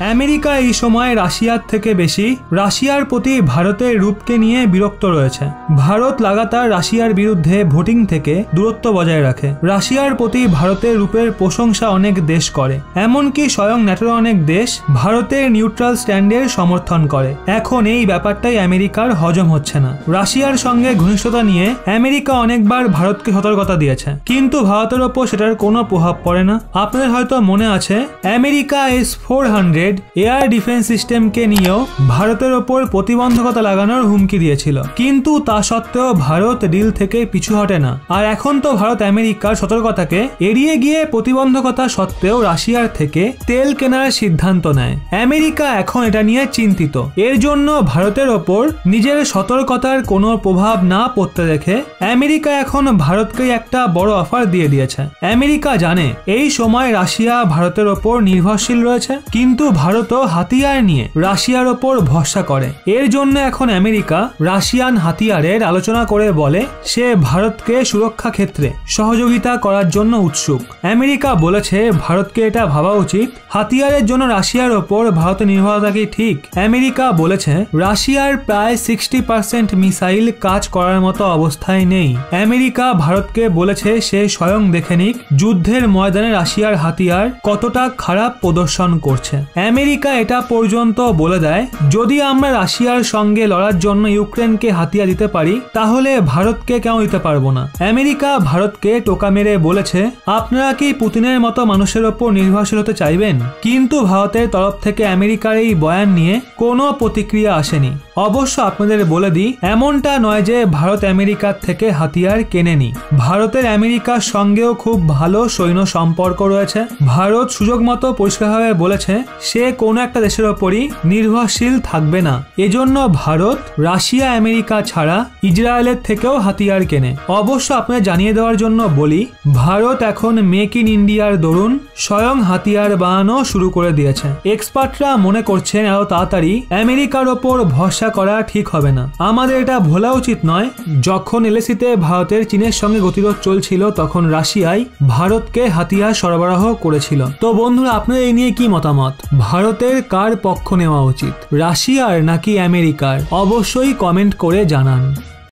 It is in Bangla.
আমেরিকা এই সময় রাশিয়ার থেকে বেশি রাশিয়ার প্রতি ভারতের রূপকে নিয়ে বিরক্ত রয়েছে। ভারত লাগাতার রাশিয়ার বিরুদ্ধে ভোটিং থেকে দূরত্ব বজায় রাখে। রাশিয়ার প্রতি ভারতের রূপের প্রশংসা অনেক দেশ করে, এমনকি স্বয়ং ন্যাটোর অনেক দেশ ভারতের নিউট্রাল স্ট্যান্ডের সমর্থন করে। এখন এই ব্যাপারটাই আমেরিকার হজম হচ্ছে না। রাশিয়ার সঙ্গে ঘনিষ্ঠতা নিয়ে আমেরিকা অনেকবার ভারতকে সতর্কতা দিয়েছে, কিন্তু ভারতের ওপর সেটার কোনো প্রভাব পড়ে না। আপনাদের হয়তো মনে আছে আমেরিকা S-400 এয়ার ডিফেন্স সিস্টেমকে নিয়েও ভারতের ওপর প্রতিবন্ধকতা লাগানোর হুমকি দিয়েছিল, কিন্তু তা সত্ত্বেও ভারত ডিল থেকে পিছু হটে না। আর এখন তো ভারত আমেরিকার সতর্কতাকে এড়িয়ে গিয়ে প্রতিবন্ধকতা সত্ত্বেও রাশিয়ার থেকে তেল কেনার সিদ্ধান্ত নেয়। আমেরিকা এখন এটা নিয়ে চিন্তিত। এর জন্য ভারতের ওপর নিজের সতর্কতার কোনো প্রভাব না পড়তে দেখে আমেরিকা এখন ভারতকে একটা বড় অফার দিয়ে দিয়েছে। আমেরিকা জানে এই সময় রাশিয়া ভারতের ওপর নির্ভরশীল রয়েছে, কিন্তু ভারতও হাতিয়ার নিয়ে রাশিয়ার ওপর ভরসা করে। এর জন্য এখন আমেরিকা রাশিয়ান হাতিয়ারের আলোচনা করে বলে সে ভারতকে সুরক্ষা ক্ষেত্রে সহযোগিতা করার জন্য উৎসুক। আমেরিকা বলেছে ভারতকে এটা ভাবা উচিত হাতিয়ারের জন্য রাশিয়ার ওপর ভারতের নির্ভরতা কি ঠিক। আমেরিকা বলেছে রাশিয়ার প্রায় 60% মিসাইল কাজ করার মতো অবস্থায় নেই। আমেরিকা ভারতকে বলেছে সে স্বয়ং দেখে নিক যুদ্ধের ময়দানে রাশিয়ার হাতিয়ার কতটা খারাপ প্রদর্শন করছে। আমেরিকা এটা পর্যন্ত বলে দেয় যদি আমরা রাশিয়ার সঙ্গে লড়ার জন্য ইউক্রেনকে হাতিয়ার দিতে পারি তাহলে ভারতকে কেন দিতে পারবো না। আমেরিকা ভারতকে টোকা মেরে বলেছে আপনারা কি পুতিনের মতো মানুষের ওপর নির্ভরশীল হতে চাইবেন? কিন্তু ভারতের তরফ থেকে আমেরিকার এই বয়ান নিয়ে কোনো প্রতিক্রিয়া আসেনি। অবশ্য আপনাদের বলে দিই এমনটা নয় যে ভারত আমেরিকার থেকে হাতিয়ার কেনেনি। ভারতের আমেরিকার সঙ্গেও খুব ভালো সৈন্য সম্পর্ক রয়েছে। ভারত সুযোগ মতো পরিষ্কারভাবে বলেছে সে কোনো একটা দেশের ওপরই নির্ভরশীল থাকবে না। এজন্য ভারত রাশিয়া আমেরিকা ছাড়া ইসরায়েলের থেকেও হাতিয়ার কেনে। অবশ্য আপনাদের জানিয়ে দেওয়ার জন্য বলি ভারত এখন মেক ইন ইন্ডিয়ার দরুন স্বয়ং হাতিয়ার বানানো শুরু করে দিয়েছে। এক্সপার্টরা মনে করছেন এত তাড়াতাড়ি আমেরিকার ওপর ভরসা করা ঠিক হবে না। আমাদের এটা ভোলা উচিত নয় যখন এলএসিতে ভারতের চীনের সঙ্গে গতিরোধ চলছিল তখন রাশিয়ায় ভারতকে হাতিয়ার সরবরাহ করেছিল। তো বন্ধুরা আপনাদের এই নিয়ে কি মতামত? ভারতের কার পক্ষ নেওয়া উচিত, রাশিয়ার নাকি আমেরিকার? অবশ্যই কমেন্ট করে জানান।